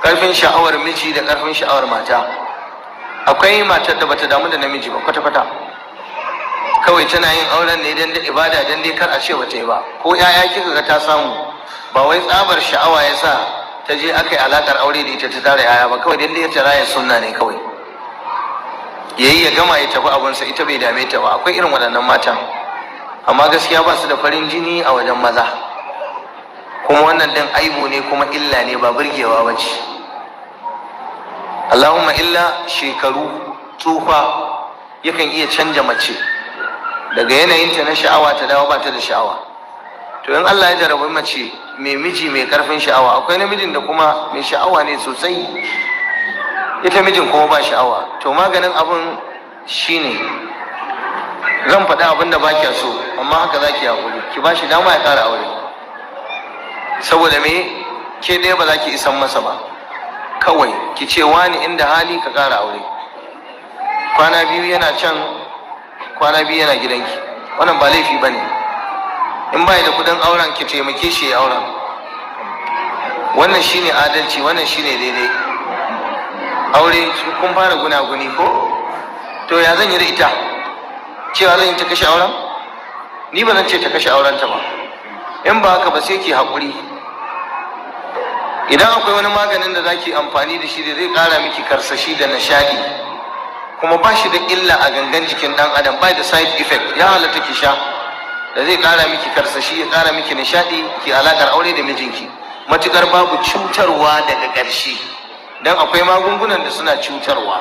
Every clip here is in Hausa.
karfin sha'awar miji da karfin sha'awar mata. Akwai matar da bata damu da namiji ba kwata-kwata, kawai tana yin auren ne dan da ibada, dan dai kar a ce bata yi ba. Ko 'ya'ya kika ga ta samu, ba wai tsabar sha'awa yasa ta je aka yi alakar aure da ita ta tara 'ya'ya ba, kawai dan dai ta raya sunna ne kawai. Yayi ya gama ya tafi abunsa, ita bai dame ta ba. Akwai irin waɗannan matan, amma gaskiya ba su da farin jini a wajen maza, kuma wannan din aibu ne kuma illa ne, ba burgewa ba ce. Allahumma illa shekaru, tsufa yakan iya canja mace daga yanayinta na sha'awa ta dawo ba ta da sha'awa. To in Allah ya jarabi mace mai miji mai karfin sha'awa, akwai namijin da kuma mai sha'awa ne sosai, ita mijin kuma ba sha'awa, to maganin abun shine, zan faɗi abin da ba kya so, amma haka za ki haƙuri, ki ba shi dama ya ƙara aure. Saboda me? Ke ɗaya ba za ki isan masa ba, kawai ki ce wani inda hali ka ƙara aure. Kwana biyu yana can, kwana biyu yana gidanki, wannan ba laifi ba ne. In ba da kudin auren, ki taimake shi ya auren. Wannan shine adalci, wannan shine daidai. Aure kun fara gunaguni ko? To ya zan yi da ita? Cewa zan yi ta kashe auren? Ni ba zan ce ta kashe aurenta ba. In ba haka ba sai ki haƙuri. Idan akwai wani maganin da zaki amfani da shi da zai ƙara miki karsashi da nishadi, kuma ba shi da illa a gangan jikin ɗan adam, ba da side effect, ya halatta ki sha, da zai ƙara miki karsashi, ya ƙara miki nishadi, ki alaƙar aure da mijinki, matuƙar babu cutarwa daga ƙarshe. Dan akwai magungunan da suna cutarwa,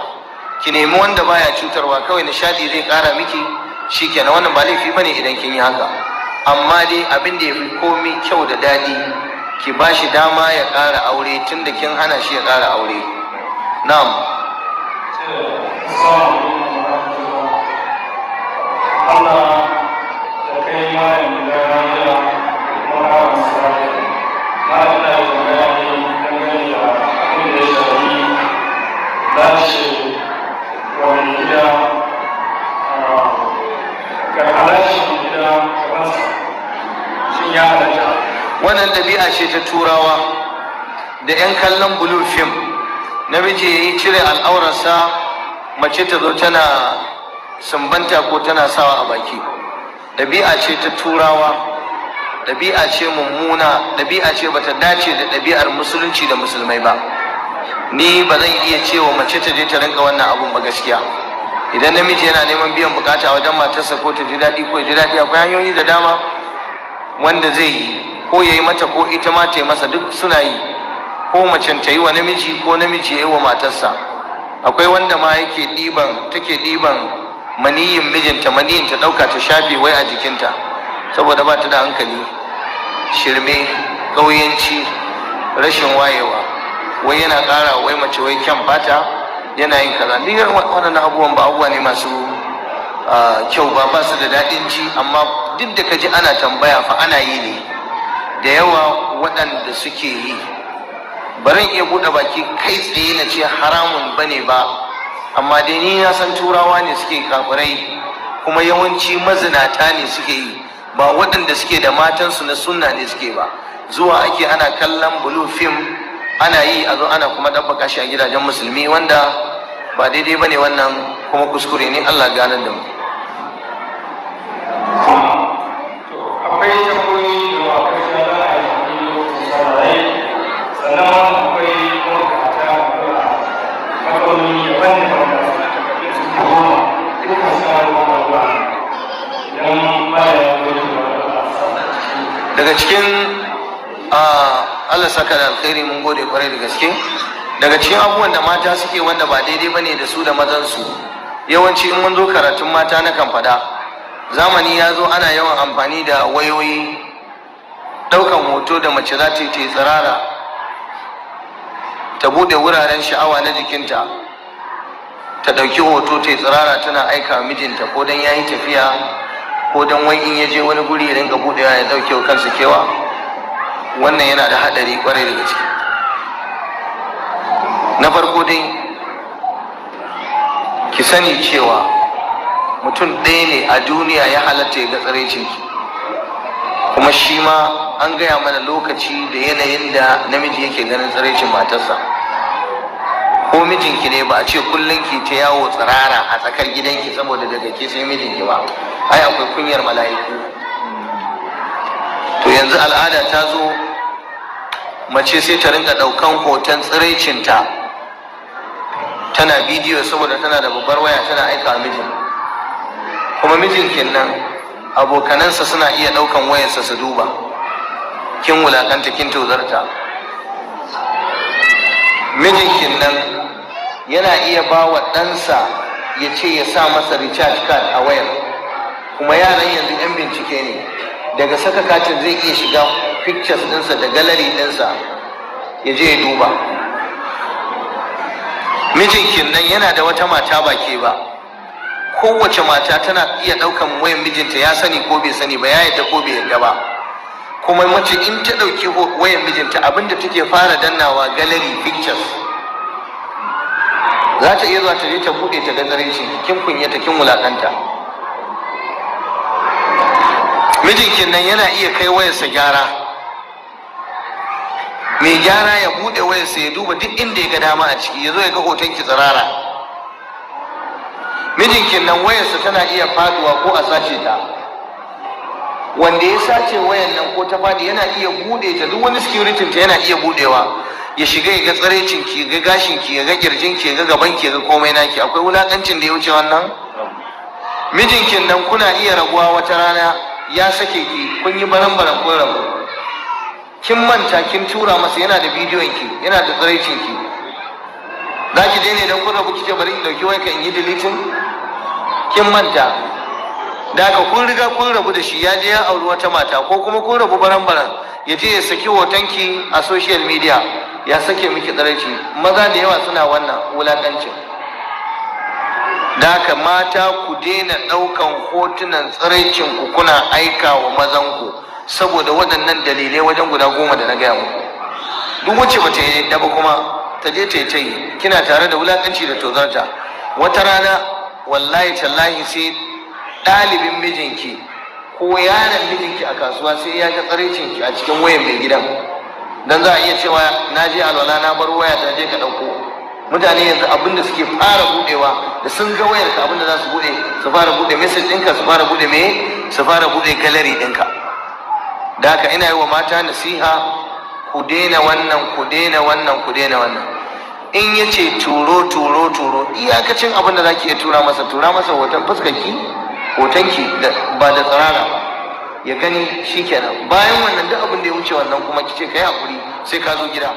ki nemi wanda baya cutarwa, kawai nishadi zai ƙara miki, shikenan. Wannan ba laifi bane idan kin yi haka, amma dai abin da ya fi komai kyau da daɗi, ki ba shi dama ya ƙara aure tun da kin hana shi ya ƙara aure. Na'am. Allah da kai malam da rayuwa kuma misali na ina da bayani dangane da abin da ya shafi lashe wani gida ga halashin gida gabansa, shin ya halatta? Wannan ɗabi'a ce ta turawa da 'yan kallon blue film. Namiji ya yi cire al'aurarsa, mace ta zo tana sumbanta ko tana sawa a baki. Ɗabi'a ce ta turawa, ɗabi'a ce mummuna, ɗabi'a ce bata dace da ɗabi'ar musulunci da musulmai ba. Ni ba zan iya cewa mace ta je ta rinka wannan abun ba gaskiya. Idan namiji yana neman biyan bukata a wajen matarsa, ko ta ji daɗi ko ya ji daɗi, akwai hanyoyi da dama wanda zai yi, ko ya yi mata ko ita ma ta yi masa, duk suna yi. Ko macen ta yi wa namiji ko namiji ya yi wa matarsa. Akwai wanda ma take ɗiban maniyin mijinta, maniyin ta ɗauka ta shafe wai a jikinta, saboda ba ta da hankali. Shirme, ƙauyanci, rashin wayewa, wai yana ƙara wai mace wai kyan fata, yana yin kaza. Duk waɗannan abubuwan ba abubuwa ne masu kyau ba su da daɗin ji, amma duk da ka ji ana tambaya fa ana yi ne. Da yawa waɗanda suke yi, barin iya buɗe baki kai tsaye na ce haramun bane ba, amma dai ni na san turawa ne suke kafirai, kuma yawanci mazinata ne suke yi, ba waɗanda suke da matansu na sunna ne suke ba. Zuwa ake ana kallon blue film, ana yi a zo ana kuma ɗabbaka shi a gidajen musulmi, wanda ba daidai bane wannan, kuma kuskure ne. Allah ganar da mu. Akwai tambayoyi da wa karshe za a yi saurayi, sannan akwai mawakata da matsaloli daban-daban da su goma duka sararwa ba idan ba ya daga cikin Allah saka da alkhairi, mun gode kwarai da gaske. Daga cikin abubuwan da mata suke wanda ba daidai bane da su da mazansu, yawanci in mun zo karatun mata na kan fada, zamani ya zo ana yawan amfani da wayoyi, ɗaukan hoto da mace za ta yi tsirara, ta bude wuraren sha'awa na jikinta, ta ɗauki hoto ta yi tsirara tana aika mijinta, ko dan ya yi tafiya, ko dan wai in ya je wani guri ya rinka buɗewa ya ɗauke wa kansa kewa. Wannan yana da haɗari kwarai da gaske. Na farko dai ki sani cewa mutum ɗaya ne a duniya ya halatta ya ga tsiraicinki, kuma shi ma an gaya mana lokaci da yanayin da namiji yake ganin tsiraicin matarsa. ko mijinki ne ba a ce kullum ki ta yawo tsirara a tsakar gidanki saboda daga ke sai mijinki ba, ai akwai kunyar mala'iku. To yanzu al'ada ta zo mace sai ta rinka ɗaukan hoton tsiraicinta tana bidiyo saboda tana da babbar waya tana aika mijin, kuma mijinkin nan abokanansa suna iya ɗaukan wayarsa su duba, kin wulakanta kin tozarta. Mijinkin nan yana iya ba wa ɗansa ya ce ya sa masa recharge card a wayar, kuma yaran yanzu 'yan bincike ne, daga saka katin zai iya shiga pictures ɗinsa da gallery ɗinsa ya je ya duba. Mijinkin nan yana da wata mata ba ke ba, kowace mata tana iya ɗaukan wayan mijinta, ya sani ko bai sani ba, ya yadda ko bai yadda ba. Kuma mace in ta ɗauki wayan mijinta abinda take fara dannawa gallery pictures, za ta iya zuwa ta je ta buɗe ta gangare shi, kin kunyata kin wulakanta. Mijinkin nan yana iya kai wayarsa gyara, mai gyara ya buɗe wayarsa ya duba duk inda ya ga dama a ciki, ya zo ya ga hoton ki tsirara. Mijinkin nan wayarsa tana iya faduwa ko a sace ta, wanda ya sace wayan nan ko ta fadi yana iya bude ta, duk wani security ta yana iya budewa, ya shiga ya ga tsarecin ki, ga gashin ki, ya ga kirjin ki, ya ga gaban ki, ya ga komai naki. Akwai wulakancin da ya wuce wannan? Mijinkin nan kuna iya rabuwa wata rana, ya sake ki, kun yi baran-baran kun rabu, kin manta kin tura masa, yana da bidiyon ki, yana da tsarecin ki, za ki daina idan kun rabu kice bari in dauki wai ka in yi deleting? Kin manta. Da haka kun riga kun rabu da shi, ya je ya auri wata mata, ko kuma kun rabu baran-baran, ya je ya saki hotonki a social media, ya sake miki tsaraici. Maza da yawa suna wannan wulakancin. Da haka mata ku daina ɗaukan hotunan tsiraicin ku kuna aika wa mazanku, saboda waɗannan dalilai wajen guda 10 da na gaya muku. Duk wacce bata yi ba kuma ta je ta yi, kina tare da wulakanci da tozarta. Wata rana wallahi tallahi sai ɗalibin mijinki ko yaron mijinki a kasuwa sai ya ga tsaraicinki a cikin wayan mai gidan, dan za a iya cewa na je alwala na bar waya ta je ka ɗauko. Mutane yanzu abinda suke fara budewa da sun ga wayar ka, abinda za su bude, su fara bude message ɗinka, su fara bude su fara bude gallery ɗinka. Da haka ina yi wa mata nasiha, ku daina wannan, ku daina wannan, ku daina wannan. In ya ce turo iyakacin abin da za ki iya tura masa hoton fuskarki, hotonki ba da tsirara ba, ya gani shi kenan. Bayan wannan duk abin da ya wuce wannan kuma ki ce ka yi haƙuri sai ka zo gida.